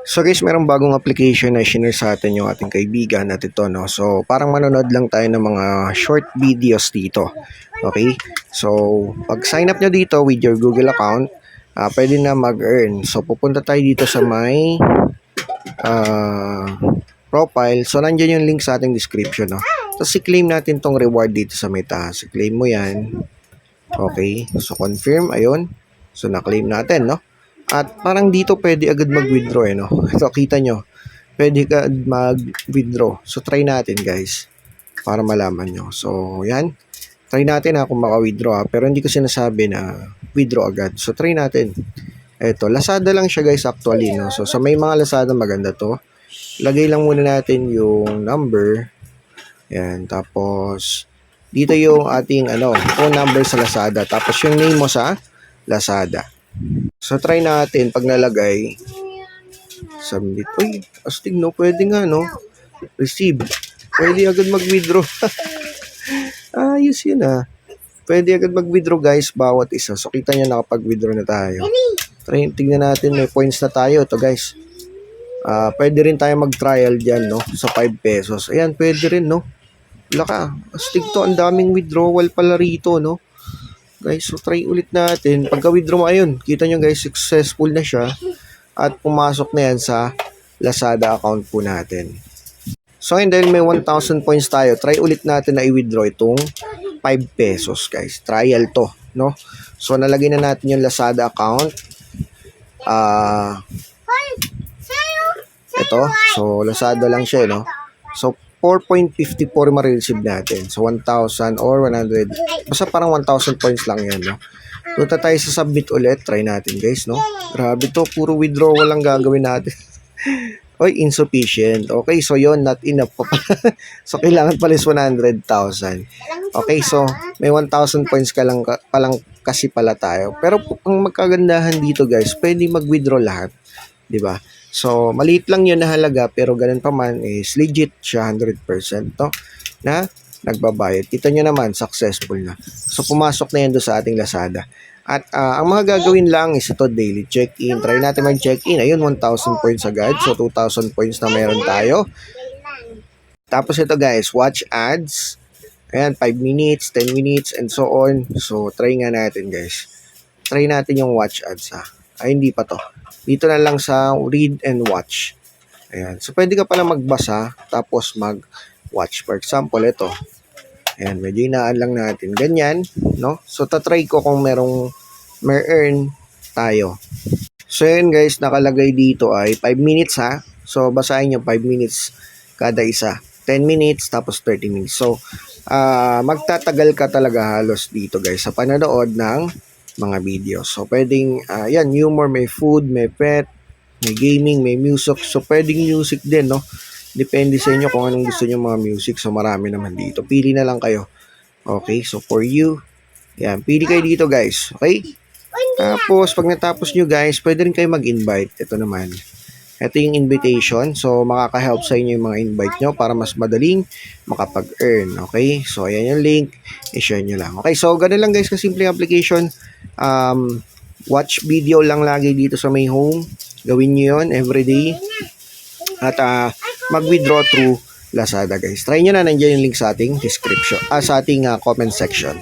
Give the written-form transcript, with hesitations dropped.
So guys, merong bagong application na shinare sa atin yung ating kaibigan at ito, no. So parang manonood lang tayo ng mga short videos dito. Okay? So pag sign up nyo dito with your Google account, pwede na mag-earn. So pupunta tayo dito sa may profile. So nandiyan yung link sa ating description, no. Tapos i-claim natin tong reward dito sa may taas. I-claim mo yan. Okay? So confirm, ayun. So na-claim natin, no. At parang dito pwede agad mag-withdraw, no. So kita nyo, pwede ka mag-withdraw. So try natin guys, para malaman nyo. So yan, try natin kung maka-withdraw pero hindi ko sinasabi na withdraw agad. So try natin. Eto, Lazada lang siya guys actually, no. So sa may mga Lazada maganda to. Lagay lang muna natin yung number. Yan, tapos dito yung ating phone number sa Lazada, tapos yung name mo sa Lazada. So try natin pag nalagay submit. Uy, astig, no, pwede nga, no. Receive. Pwede agad mag-withdraw. Ayos yun, pwede agad mag-withdraw guys bawat isa. So kita nyo nakapag-withdraw na tayo. Try, tignan natin, may points na tayo to guys. Pwede rin tayo mag-trial dyan, no, sa 5 pesos. Ayan, pwede rin, no. Laka, astig to, ang daming withdrawal pala rito, no. Guys, so try ulit natin. Pagka-withdraw mo, ayun, kita nyo guys, successful na siya. At pumasok na yan sa Lazada account po natin. So ngayon, dahil may 1,000 points tayo, try ulit natin na i-withdraw itong 5 pesos guys. Trial to, no? So nalagay na natin yung Lazada account. Ito, so Lazada lang siya, no? So 4.54 ma-receive natin. So 1,000 or 100. Basta parang 1,000 points lang yan, no? Punta tayo sa submit ulit. Try natin guys, no? Grabe to, puro withdrawal lang gagawin natin. Oy, insufficient. Okay, so yon, not enough pa pala. So kailangan pala is 100,000. Okay, so may 1,000 points ka lang palang kasi pala tayo. Pero ang magkagandahan dito guys, pwede mag-withdraw lahat, 'di ba? So maliit lang 'yun na halaga, pero ganun pa man is legit siya 100%, to na nagbabayad. Kita nyo naman, successful na. So pumasok na yan doon sa ating Lazada. At ang mga gagawin lang is ito, daily check-in. Try natin mag-check-in. Ayun, 1,000 points agad. So 2,000 points na meron tayo. Tapos ito guys, watch ads. Ayan, 5 minutes, 10 minutes, and so on. So try nga natin guys. Try natin yung watch ads, Ay, hindi pa to. Dito na lang sa read and watch. Ayan. So pwede ka pala magbasa, tapos mag-watch. For example, ito. Ayan, medyo inaan lang natin. Ganyan, no? So, tatry ko kung may earn tayo. So, yun guys, nakalagay dito ay 5 minutes, So, basahin nyo 5 minutes kada isa. 10 minutes, tapos 30 minutes. So, magtatagal ka talaga halos dito guys sa panonood ng mga videos. So, pwedeng, yan, humor, may food, may pet, may gaming, may music. So, pwedeng music din, no? Depende sa inyo kung anong gusto nyo mga music. So, marami naman dito. Pili na lang kayo. Okay, so for you, yan, pili kayo dito guys. Okay? Tapos, pag natapos nyo guys, pwede rin kayo mag-invite. Ito naman. Ito yung invitation. So, makaka-help sa inyo yung mga invite nyo para mas madaling makapag-earn. Okay? So, ayan yung link. I-share nyo lang. Okay, so ganun lang guys kasimpleng application. Watch video lang lagi dito sa may home. Gawin nyo yun everyday. At mag-withdraw through Lazada guys. Try nyo na, nandiyan yung link sa ating description, sa ating comment section.